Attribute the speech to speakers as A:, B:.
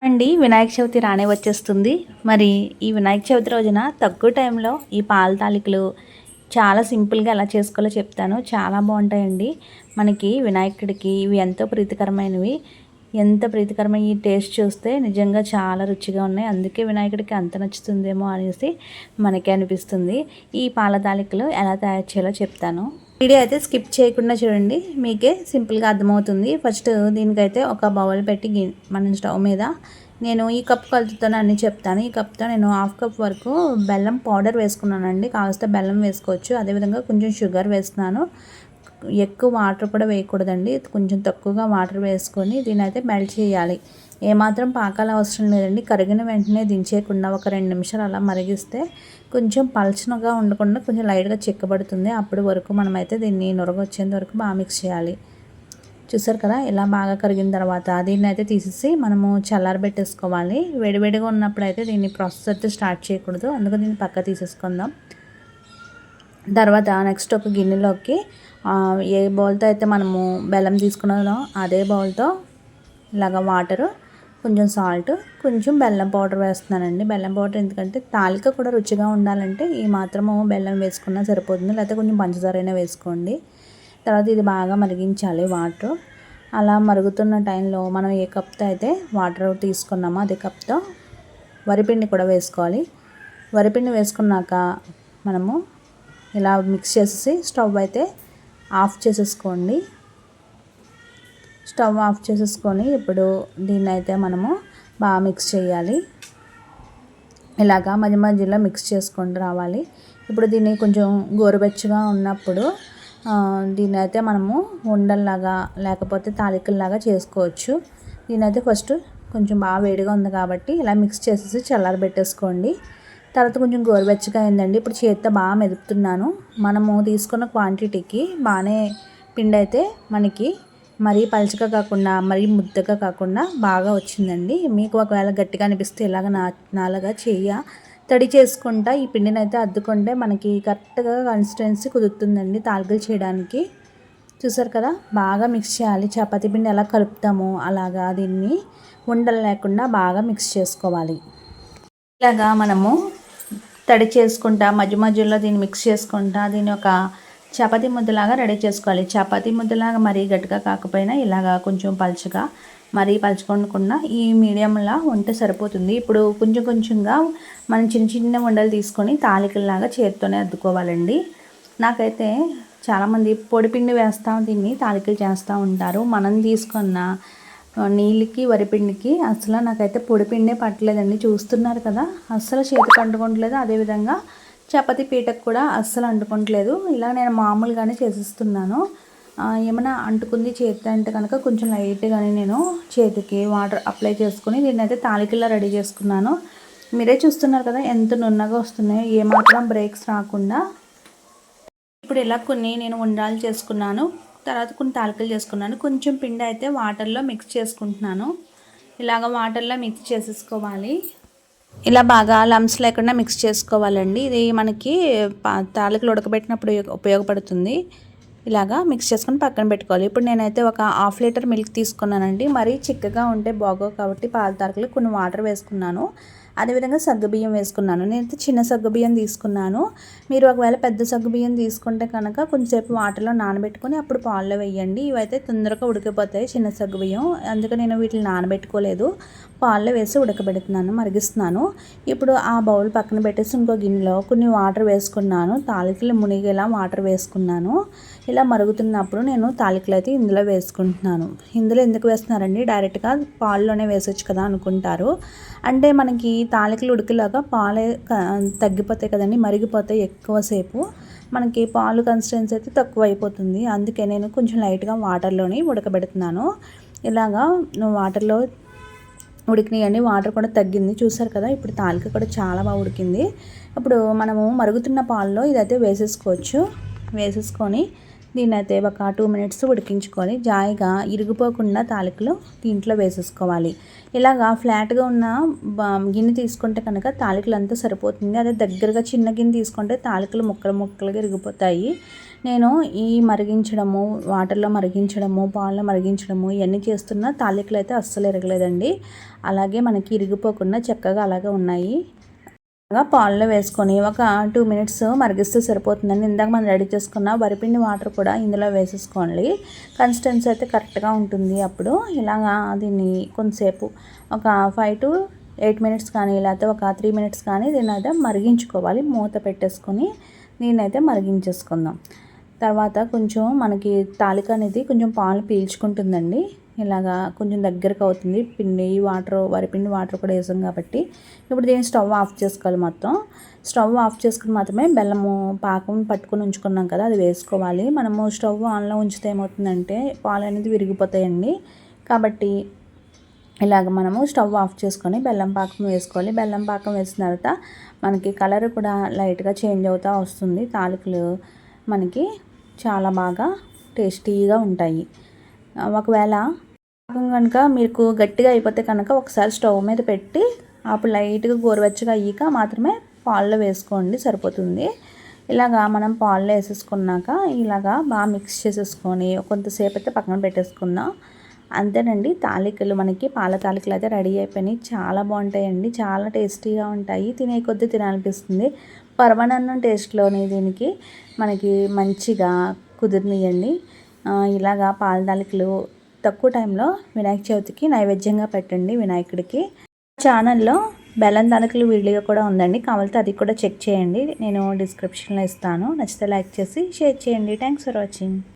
A: అండి వినాయక చవితి రానే వచ్చేస్తుంది. మరి ఈ వినాయక చవితి రోజున తక్కువ టైంలో ఈ పాల తాలికలు చాలా సింపుల్గా ఎలా చేసుకోవాలో చెప్తాను. చాలా బాగుంటాయండి. మనకి వినాయకుడికి ఇవి ఎంతో ప్రీతికరమైనవి. ఎంత ప్రీతికరమైన ఈ టేస్ట్ చూస్తే నిజంగా చాలా రుచిగా ఉన్నాయి. అందుకే వినాయకుడికి అంత నచ్చుతుందేమో అనేసి మనకి అనిపిస్తుంది. ఈ పాల తాలికలు ఎలా తయారు చేయాలో చెప్తాను. వీడియో అయితే స్కిప్ చేయకుండా చూడండి, మీకే సింపుల్గా అర్థమవుతుంది. ఫస్ట్ దీనికైతే ఒక బౌల్ పెట్టి మన స్టవ్ మీద నేను ఈ కప్ కొలతతో అన్నీ చెప్తాను. ఈ కప్తో నేను 1/2 కప్ వరకు బెల్లం పౌడర్ వేసుకున్నానండి. కావలిస్తే బెల్లం వేసుకోవచ్చు. అదేవిధంగా కొంచెం షుగర్ వేస్తున్నాను. ఎక్కువ వాటర్ కూడా వేయకూడదండి, కొంచెం తక్కువగా వాటర్ వేసుకొని దీని అయితే మెల్ట్ చేయాలి. ఏమాత్రం పాకాలు అవసరం లేదండి. కరిగిన వెంటనే దించేయకుండా ఒక 2 నిమిషాలు అలా మరిగిస్తే కొంచెం పలచనగా ఉండకుండా కొంచెం లైట్గా చిక్కబడుతుంది. అప్పటి వరకు మనమైతే దీన్ని నురగ వచ్చేంత వరకు బాగా మిక్స్ చేయాలి. చూసారు కదా, ఇలా బాగా కరిగిన తర్వాత దీన్ని అయితే తీసేసి మనము చల్లారబెట్టేసుకోవాలి. వేడివేడిగా ఉన్నప్పుడు అయితే దీన్ని ప్రాసెస్ అయితే స్టార్ట్ చేయకూడదు, అందుకు దీన్ని పక్క తీసేసుకుందాం. తర్వాత నెక్స్ట్ ఒక గిన్నెలోకి ఏ బౌల్తో అయితే మనము బెల్లం తీసుకున్నామో అదే బౌల్తో ఇలాగ వాటరు, కొంచెం సాల్ట్, కొంచెం బెల్లం పౌడర్ వేస్తున్నానండి. బెల్లం పౌడర్ ఎందుకంటే తాలిక కూడా రుచిగా ఉండాలంటే ఈ మాత్రము బెల్లం వేసుకున్నా సరిపోతుంది, లేకపోతే కొంచెం పంచదార అయినా వేసుకోండి. తర్వాత ఇది బాగా మరిగించాలి వాటర్. అలా మరుగుతున్న టైంలో మనం ఏ కప్తో అయితే వాటర్ తీసుకున్నామో అదే కప్తో వరిపిండి కూడా వేసుకోవాలి. వరిపిండి వేసుకున్నాక మనము ఇలా మిక్స్ చేసేసి స్టవ్ అయితే ఆఫ్ చేసేసుకోండి. స్టవ్ ఆఫ్ చేసేసుకొని ఇప్పుడు దీన్ని అయితే మనము బాగా మిక్స్ చేయాలి. ఇలాగా మధ్య మధ్యలో మిక్స్ చేసుకొని రావాలి. ఇప్పుడు దీన్ని కొంచెం గోరువెచ్చగా ఉన్నప్పుడు దీన్ని అయితే మనము ఉండల్లాగా లేకపోతే తాలికల్లాగా చేసుకోవచ్చు. దీని అయితే ఫస్ట్ కొంచెం బాగా వేడిగా ఉంది కాబట్టి ఇలా మిక్స్ చేసేసి చల్లారబెట్టేసుకోండి. తర్వాత కొంచెం గోరువెచ్చగా అయిందండి. ఇప్పుడు చేత్తో బాగా మెదుపుతున్నాను. మనము తీసుకున్న క్వాంటిటీకి బాగానే పిండి అయితే మనకి మరీ పలుచగా కాకుండా మరీ ముద్దగా కాకుండా బాగా వచ్చిందండి. మీకు ఒకవేళ గట్టిగా అనిపిస్తే ఇలాగ నాలాగా తడి చేసుకుంటా ఈ పిండిని అయితే అద్దుకుంటే మనకి కరెక్ట్గా కన్సిస్టెన్సీ కుదురుతుందండి తాలికలు చేయడానికి. చూసారు కదా, బాగా మిక్స్ చేయాలి. చపాతీ పిండి ఎలా కలుపుతామో అలాగా దీన్ని ఉండలు లేకుండా బాగా మిక్స్ చేసుకోవాలి. ఇలాగా మనము తడి చేసుకుంటా మధ్య మధ్యలో దీన్ని మిక్స్ చేసుకుంటా దీన్ని ఒక చపాతీ ముద్దలాగా రెడీ చేసుకోవాలి. చపాతీ ముద్దలాగా మరీ గట్టిగా కాకపోయినా ఇలాగా కొంచెం పలుచగా, మరీ పలుచుకోకుండా ఈ మీడియంలా ఉంటే సరిపోతుంది. ఇప్పుడు కొంచెం కొంచెంగా మనం చిన్న చిన్న ఉండలు తీసుకొని తాలికల్లాగా చేత్తోనే అద్దుకోవాలండి. నాకైతే చాలామంది పొడిపిండి వేస్తాం దీన్ని తాలికలు చేస్తూ ఉంటారు. మనం తీసుకున్న నీళ్ళకి వరిపిండికి అసలు నాకైతే పొడిపిండే పట్టలేదండి. చూస్తున్నారు కదా, అస్సలు చేతికి అంటుకోవట్లేదు. అదేవిధంగా చపాతీ పీటకు కూడా అస్సలు అంటుకోవట్లేదు. ఇలా నేను మామూలుగానే చేసిస్తున్నాను. ఏమైనా అంటుకుంది చేతి అంటే కనుక కొంచెం లైట్గానే నేను చేతికి వాటర్ అప్లై చేసుకుని దీన్ని అయితే తాలికల్లా రెడీ చేసుకున్నాను. మీరే చూస్తున్నారు కదా ఎంత నున్నగా వస్తున్నాయో, ఏమాత్రం బ్రేక్స్ రాకుండా. ఇప్పుడు ఇలా కొన్ని నేను ఉండాలు చేసుకున్నాను, తర్వాత కొన్ని తాలికలు చేసుకున్నాను. కొంచెం పిండి అయితే వాటర్లో మిక్స్ చేసుకుంటున్నాను. ఇలాగ వాటర్లో మిక్స్ చేసేసుకోవాలి. ఇలా బాగా లమ్స్ లేకుండా మిక్స్ చేసుకోవాలండి. ఇది మనకి తాలికలు ఉడకబెట్టినప్పుడు ఉపయోగపడుతుంది. ఇలాగా మిక్స్ చేసుకొని పక్కన పెట్టుకోవాలి. ఇప్పుడు నేనైతే ఒక 1/2 లీటర్ మిల్క్ తీసుకున్నానండి. మరీ చిక్కగా ఉంటే బాగోవు కాబట్టి పాల తాలికలు కొన్ని వాటర్ వేసుకున్నాను. అదేవిధంగా సగ్గుబియ్యం వేసుకున్నాను. నేనైతే చిన్న సగ్గుబియ్యం తీసుకున్నాను. మీరు ఒకవేళ పెద్ద సగ్గుబియ్యం తీసుకుంటే కనుక కొంచెంసేపు వాటర్లో నానబెట్టుకొని అప్పుడు పాల్లో వేయండి. ఇవైతే తొందరగా ఉడికిపోతాయి చిన్న సగ్గుబియ్యం, అందుకే నేను వీటిని నానబెట్టుకోలేదు. పాల్లో వేసి ఉడకబెడుతున్నాను, మరిగిస్తున్నాను. ఇప్పుడు ఆ బౌల్ పక్కన పెట్టేసి ఇంకో గిన్నెలో కొన్ని వాటర్ వేసుకున్నాను. తాలికలు మునిగేలా వాటర్ వేసుకున్నాను. ఇలా మరుగుతున్నప్పుడు నేను తాలికలు అయితే ఇందులో వేసుకుంటున్నాను. ఇందులో ఎందుకు వేస్తున్నారండి, డైరెక్ట్గా పాల్లోనే వేసొచ్చు కదా అనుకుంటారు. అంటే మనకి తాలికలు ఉడికేలాగా పాలే తగ్గిపోతాయి కదండి, మరిగిపోతాయి ఎక్కువసేపు. మనకి పాలు కన్సిస్టెన్సీ అయితే తక్కువ అయిపోతుంది. అందుకే నేను కొంచెం లైట్గా వాటర్లోని ఉడకబెడుతున్నాను. ఇలాగా వాటర్లో ఉడికినాయండి, వాటర్ కూడా తగ్గింది. చూసారు కదా, ఇప్పుడు తాలిక కూడా చాలా బాగా ఉడికింది. ఇప్పుడు మనము మరుగుతున్న పాలలో ఇదైతే వేసేసుకొని దీన్ని అయితే ఒక 2 మినిట్స్ ఉడికించుకొని జాయిగా ఇరిగిపోకుండా తాలికలు దీంట్లో వేసేసుకోవాలి. ఇలాగా ఫ్లాట్గా ఉన్న గిన్నె తీసుకుంటే కనుక తాలికలు అంతా సరిపోతుంది. అదే దగ్గరగా చిన్న గిన్నె తీసుకుంటే తాలికలు ముక్కలుగా ఇరిగిపోతాయి. నేను ఈ మరిగించడము, వాటర్లో మరిగించడము, పాలలో మరిగించడము ఇవన్నీ చేస్తున్న తాలికలు అయితే అస్సలు ఇరగలేదండి. అలాగే మనకి ఇరిగిపోకుండా చక్కగా అలాగే ఉన్నాయి. పాలలో వేసుకొని ఒక 2 మినిట్స్ మరిగిస్తే సరిపోతుందండి. ఇందాక మనం రెడీ చేసుకున్న వరిపిండి వాటర్ కూడా ఇందులో వేసేసుకోండి. కన్సిస్టెన్సీ అయితే కరెక్ట్గా ఉంటుంది. అప్పుడు ఇలాగా దీన్ని కొంతసేపు ఒక 5 to 8 మినిట్స్ కానీ లేకపోతే ఒక 3 మినిట్స్ కానీ దీన్ని అయితే మరిగించుకోవాలి. మూత పెట్టేసుకొని దీన్నైతే మరిగించేసుకుందాం. తర్వాత కొంచెం మనకి తాలిక అనేది కొంచెం పాలు పీల్చుకుంటుందండి. ఇలాగా కొంచెం దగ్గరకు అవుతుంది. వరిపిండి వాటర్ కూడా వేసాం కాబట్టి ఇప్పుడు దీన్ని స్టవ్ ఆఫ్ చేసుకోవాలి. మొత్తం స్టవ్ ఆఫ్ చేసుకుని మాత్రమే బెల్లము పాకం పట్టుకొని ఉంచుకున్నాం కదా, అది వేసుకోవాలి. మనము స్టవ్ ఆన్లో ఉంచితే ఏమవుతుందంటే పాలు అనేది విరిగిపోతాయండి. కాబట్టి ఇలాగ మనము స్టవ్ ఆఫ్ చేసుకొని బెల్లం పాకం వేసుకోవాలి. బెల్లం పాకం వేసిన తర్వాత మనకి కలర్ కూడా లైట్గా చేంజ్ అవుతూ వస్తుంది. తాలికలు మనకి చాలా బాగా టేస్టీగా ఉంటాయి. ఒకవేళ పాకం కనుక మీకు గట్టిగా అయిపోతే కనుక ఒకసారి స్టవ్ మీద పెట్టి అప్పుడు లైట్గా గోరువెచ్చగా అయ్యాక మాత్రమే పాల్లో వేసుకోండి, సరిపోతుంది. ఇలాగా మనం పాల్లో వేసేసుకున్నాక ఇలాగా బాగా మిక్స్ చేసేసుకొని కొంతసేపు అయితే పక్కన పెట్టేసుకుందాం. అంతేనండి, తాలికలు మనకి పాల తాలికలు అయితే రెడీ అయిపోయినాయి. చాలా బాగుంటాయండి, చాలా టేస్టీగా ఉంటాయి. తినే కొద్దీ తినాలనిపిస్తుంది. పరమాన్నం టేస్ట్లోని దీనికి మనకి మంచిగా కుదిరినాయండి. ఇలాగా పాల తాలికలు తక్కువ టైంలో వినాయక చవితికి నైవేద్యంగా పెట్టండి వినాయకుడికి. ఛానల్లో బెల్లం తాలికలు వీడియో కూడా ఉందండి, కావాలంటే అది కూడా చెక్ చేయండి. నేను డిస్క్రిప్షన్లో ఇస్తాను. నచ్చితే లైక్ చేసి షేర్ చేయండి. Thanks for watching.